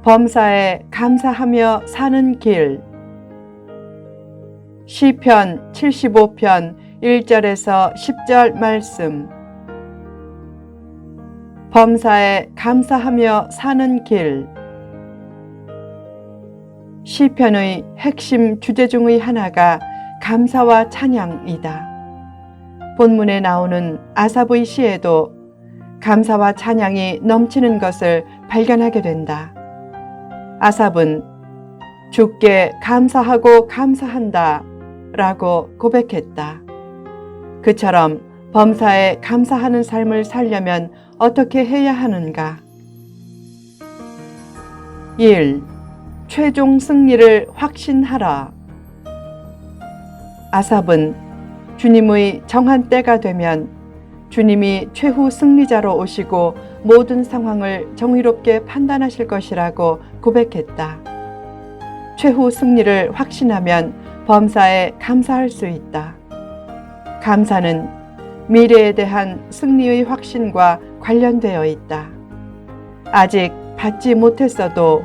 범사에 감사하며 사는 길. 시편 75편 1절에서 10절 말씀. 범사에 감사하며 사는 길. 시편의 핵심 주제 중의 하나가 감사와 찬양이다. 본문에 나오는 아삽의 시에도 감사와 찬양이 넘치는 것을 발견하게 된다. 아삽은 주께 감사하고 감사한다 라고 고백했다. 그처럼 범사에 감사하는 삶을 살려면 어떻게 해야 하는가? 1. 최종 승리를 확신하라. 아삽은 주님의 정한 때가 되면 주님이 최후 승리자로 오시고 모든 상황을 정의롭게 판단하실 것이라고 고백했다. 최후 승리를 확신하면 범사에 감사할 수 있다. 감사는 미래에 대한 승리의 확신과 관련되어 있다. 아직 받지 못했어도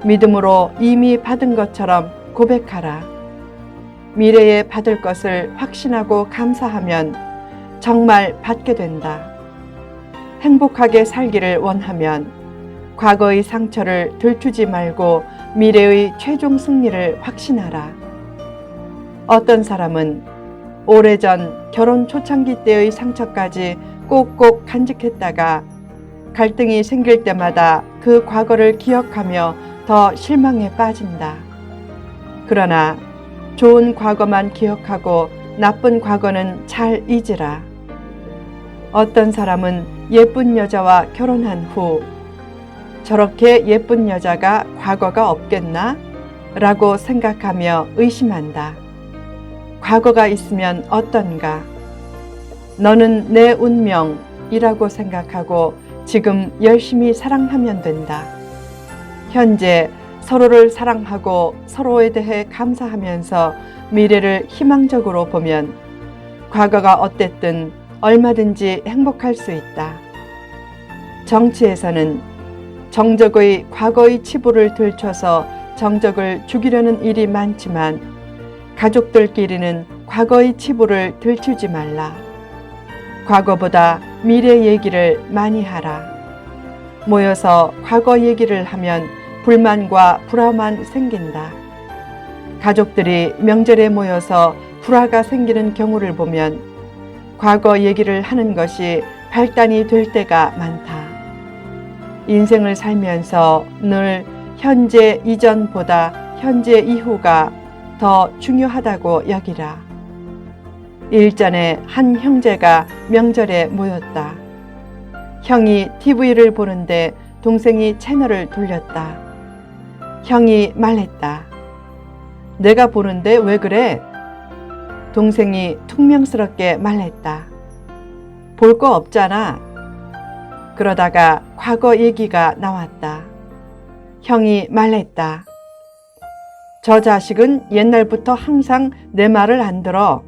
믿음으로 이미 받은 것처럼 고백하라. 미래에 받을 것을 확신하고 감사하면 정말 받게 된다. 행복하게 살기를 원하면 과거의 상처를 들추지 말고 미래의 최종 승리를 확신하라. 어떤 사람은 오래전 결혼 초창기 때의 상처까지 꼭꼭 간직했다가 갈등이 생길 때마다 그 과거를 기억하며 더 실망에 빠진다. 그러나 좋은 과거만 기억하고 나쁜 과거는 잘 잊으라. 어떤 사람은 예쁜 여자와 결혼한 후 저렇게 예쁜 여자가 과거가 없겠나? 라고 생각하며 의심한다. 과거가 있으면 어떤가? 너는 내 운명이라고 생각하고 지금 열심히 사랑하면 된다. 현재 서로를 사랑하고 서로에 대해 감사하면서 미래를 희망적으로 보면 과거가 어땠든 얼마든지 행복할 수 있다. 정치에서는 정적의 과거의 치부를 들춰서 정적을 죽이려는 일이 많지만 가족들끼리는 과거의 치부를 들추지 말라. 과거보다 미래 얘기를 많이 하라. 모여서 과거 얘기를 하면 불만과 불화만 생긴다. 가족들이 명절에 모여서 불화가 생기는 경우를 보면 과거 얘기를 하는 것이 발단이 될 때가 많다. 인생을 살면서 늘 현재 이전보다 현재 이후가 더 중요하다고 여기라. 일전에 한 형제가 명절에 모였다. 형이 TV를 보는데 동생이 채널을 돌렸다. 형이 말했다. 내가 보는데 왜 그래? 동생이 퉁명스럽게 말했다. 볼 거 없잖아. 그러다가 과거 얘기가 나왔다. 형이 말했다. 저 자식은 옛날부터 항상 내 말을 안 들어.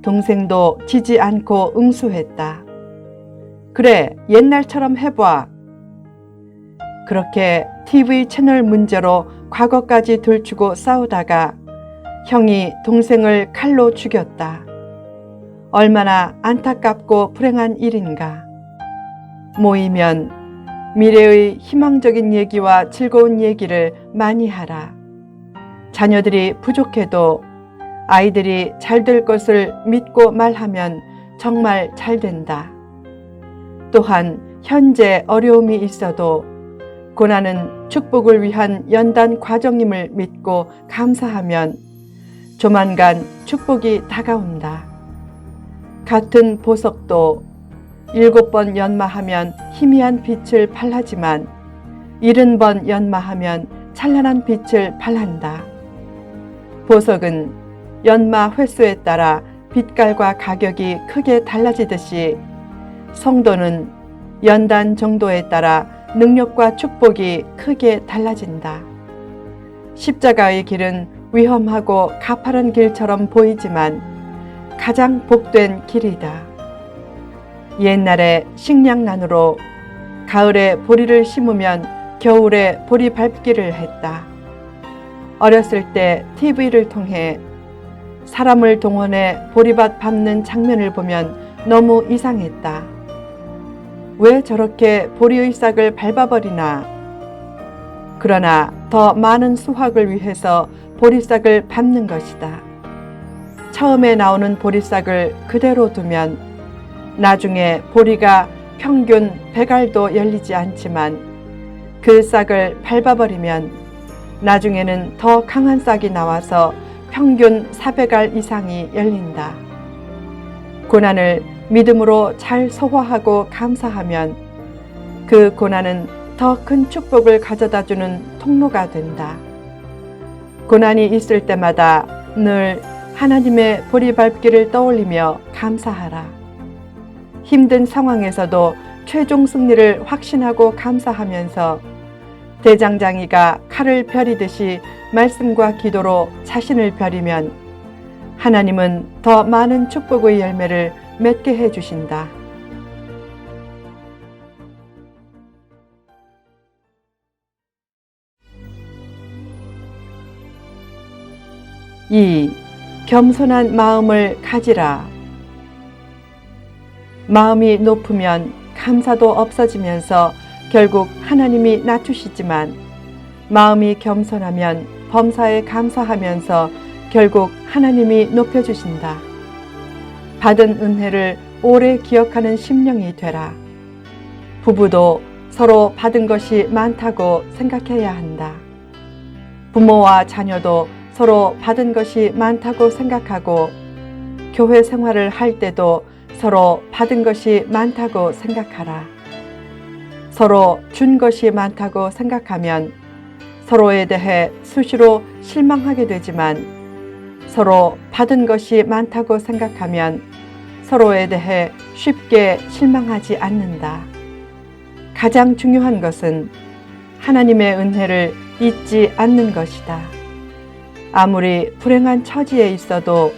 동생도 지지 않고 응수했다. 그래, 옛날처럼 해봐. 그렇게 TV 채널 문제로 과거까지 들추고 싸우다가 형이 동생을 칼로 죽였다. 얼마나 안타깝고 불행한 일인가. 모이면 미래의 희망적인 얘기와 즐거운 얘기를 많이 하라. 자녀들이 부족해도 아이들이 잘 될 것을 믿고 말하면 정말 잘 된다. 또한 현재 어려움이 있어도 고난은 축복을 위한 연단 과정임을 믿고 감사하면 조만간 축복이 다가온다. 같은 보석도 7번 연마하면 희미한 빛을 발하지만 70번 연마하면 찬란한 빛을 발한다. 보석은 연마 횟수에 따라 빛깔과 가격이 크게 달라지듯이 성도는 연단 정도에 따라 능력과 축복이 크게 달라진다. 십자가의 길은 위험하고 가파른 길처럼 보이지만 가장 복된 길이다. 옛날에 식량난으로 가을에 보리를 심으면 겨울에 보리 밟기를 했다. 어렸을 때 TV를 통해 사람을 동원해 보리밭 밟는 장면을 보면 너무 이상했다. 왜 저렇게 보리의 싹을 밟아버리나? 그러나 더 많은 수확을 위해서 보리싹을 밟는 것이다. 처음에 나오는 보리싹을 그대로 두면 나중에 보리가 평균 100알도 열리지 않지만 그 싹을 밟아버리면 나중에는 더 강한 싹이 나와서 평균 400알 이상이 열린다. 고난을 믿음으로 잘 소화하고 감사하면 그 고난은 더 큰 축복을 가져다주는 통로가 된다. 고난이 있을 때마다 늘 하나님의 보리 밟기를 떠올리며 감사하라. 힘든 상황에서도 최종 승리를 확신하고 감사하면서 대장장이가 칼을 벼리듯이 말씀과 기도로 자신을 벼리면 하나님은 더 많은 축복의 열매를 맺게 해주신다. 2. 겸손한 마음을 가지라. 마음이 높으면 감사도 없어지면서 결국 하나님이 낮추시지만 마음이 겸손하면 범사에 감사하면서 결국 하나님이 높여주신다. 받은 은혜를 오래 기억하는 심령이 되라. 부부도 서로 받은 것이 많다고 생각해야 한다. 부모와 자녀도 서로 받은 것이 많다고 생각하고 교회 생활을 할 때도 서로 받은 것이 많다고 생각하라. 서로 준 것이 많다고 생각하면 서로에 대해 수시로 실망하게 되지만 서로 받은 것이 많다고 생각하면 서로에 대해 쉽게 실망하지 않는다. 가장 중요한 것은 하나님의 은혜를 잊지 않는 것이다. 아무리 불행한 처지에 있어도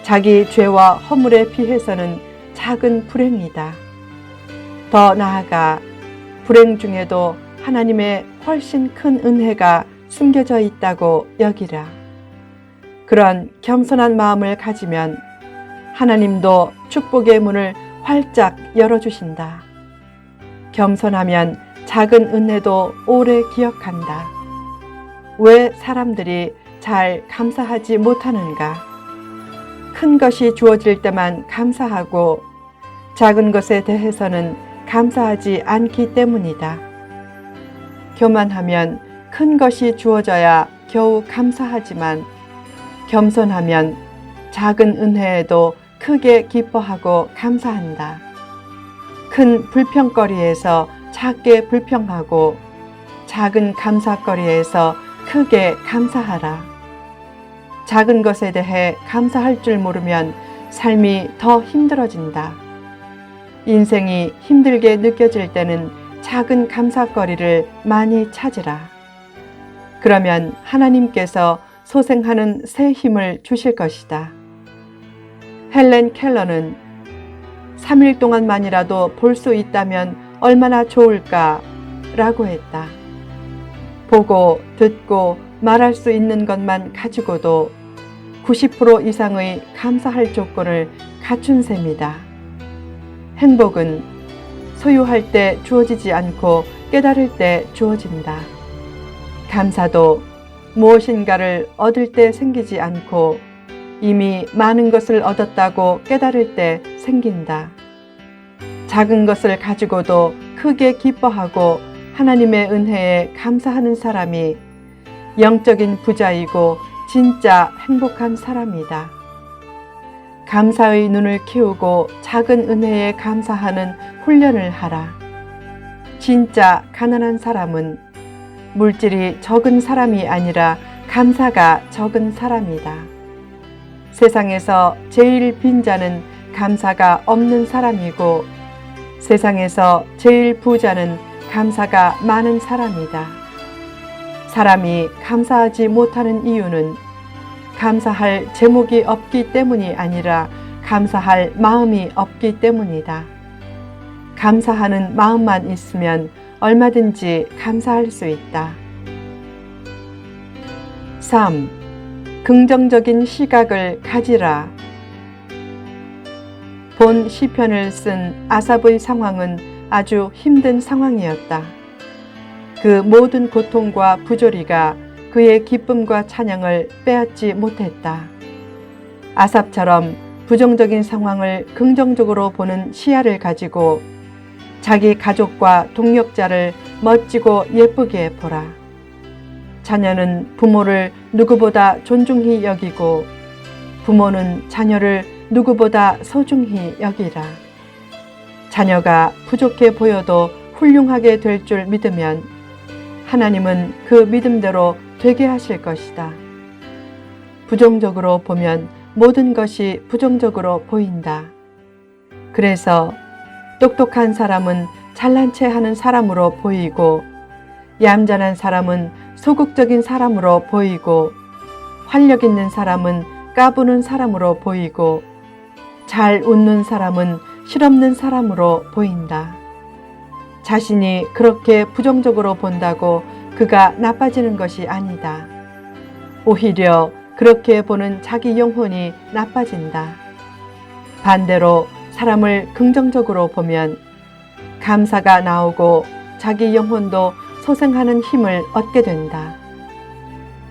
자기 죄와 허물에 비해서는 작은 불행이다. 더 나아가 불행 중에도 하나님의 훨씬 큰 은혜가 숨겨져 있다고 여기라. 그런 겸손한 마음을 가지면 하나님도 축복의 문을 활짝 열어주신다. 겸손하면 작은 은혜도 오래 기억한다. 왜 사람들이 잘 감사하지 못하는가? 큰 것이 주어질 때만 감사하고 작은 것에 대해서는 감사하지 않기 때문이다. 교만하면 큰 것이 주어져야 겨우 감사하지만 겸손하면 작은 은혜에도 크게 기뻐하고 감사한다. 큰 불평거리에서 작게 불평하고 작은 감사거리에서 크게 감사하라. 작은 것에 대해 감사할 줄 모르면 삶이 더 힘들어진다. 인생이 힘들게 느껴질 때는 작은 감사거리를 많이 찾으라. 그러면 하나님께서 소생하는 새 힘을 주실 것이다. 헬렌 켈러는 3일 동안만이라도 볼 수 있다면 얼마나 좋을까? 라고 했다. 보고 듣고 말할 수 있는 것만 가지고도 90% 이상의 감사할 조건을 갖춘 셈이다. 행복은 소유할 때 주어지지 않고 깨달을 때 주어진다. 감사도 무엇인가를 얻을 때 생기지 않고 이미 많은 것을 얻었다고 깨달을 때 생긴다. 작은 것을 가지고도 크게 기뻐하고 하나님의 은혜에 감사하는 사람이 영적인 부자이고 진짜 행복한 사람이다. 감사의 눈을 키우고 작은 은혜에 감사하는 훈련을 하라. 진짜 가난한 사람은 물질이 적은 사람이 아니라 감사가 적은 사람이다. 세상에서 제일 빈자는 감사가 없는 사람이고 세상에서 제일 부자는 감사가 많은 사람이다. 사람이 감사하지 못하는 이유는 감사할 제목이 없기 때문이 아니라 감사할 마음이 없기 때문이다. 감사하는 마음만 있으면 얼마든지 감사할 수 있다. 3. 긍정적인 시각을 가지라. 본 시편을 쓴 아삽의 상황은 아주 힘든 상황이었다. 그 모든 고통과 부조리가 그의 기쁨과 찬양을 빼앗지 못했다. 아삽처럼 부정적인 상황을 긍정적으로 보는 시야를 가지고 자기 가족과 동역자를 멋지고 예쁘게 보라. 자녀는 부모를 누구보다 존중히 여기고 부모는 자녀를 누구보다 소중히 여기라. 자녀가 부족해 보여도 훌륭하게 될 줄 믿으면 하나님은 그 믿음대로 되게 하실 것이다. 부정적으로 보면 모든 것이 부정적으로 보인다. 그래서 똑똑한 사람은 잘난 체 하는 사람으로 보이고 얌전한 사람은 소극적인 사람으로 보이고 활력 있는 사람은 까부는 사람으로 보이고 잘 웃는 사람은 실없는 사람으로 보인다. 자신이 그렇게 부정적으로 본다고 그가 나빠지는 것이 아니다. 오히려 그렇게 보는 자기 영혼이 나빠진다. 반대로 사람을 긍정적으로 보면 감사가 나오고 자기 영혼도 소생하는 힘을 얻게 된다.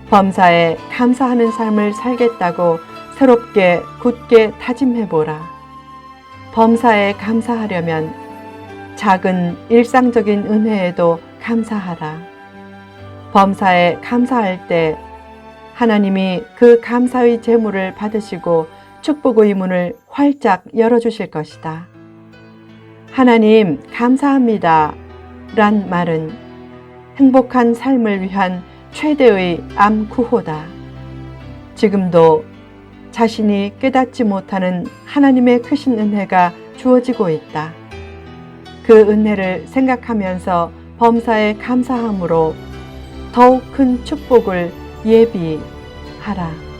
범사에 감사하는 삶을 살겠다고 새롭게 굳게 다짐해보라. 범사에 감사하려면 작은 일상적인 은혜에도 감사하라. 범사에 감사할 때 하나님이 그 감사의 제물을 받으시고 축복의 문을 활짝 열어주실 것이다. 하나님 감사합니다 란 말은 행복한 삶을 위한 최대의 암구호다. 지금도 자신이 깨닫지 못하는 하나님의 크신 은혜가 주어지고 있다. 그 은혜를 생각하면서 범사에 감사함으로 더욱 큰 축복을 예비하라.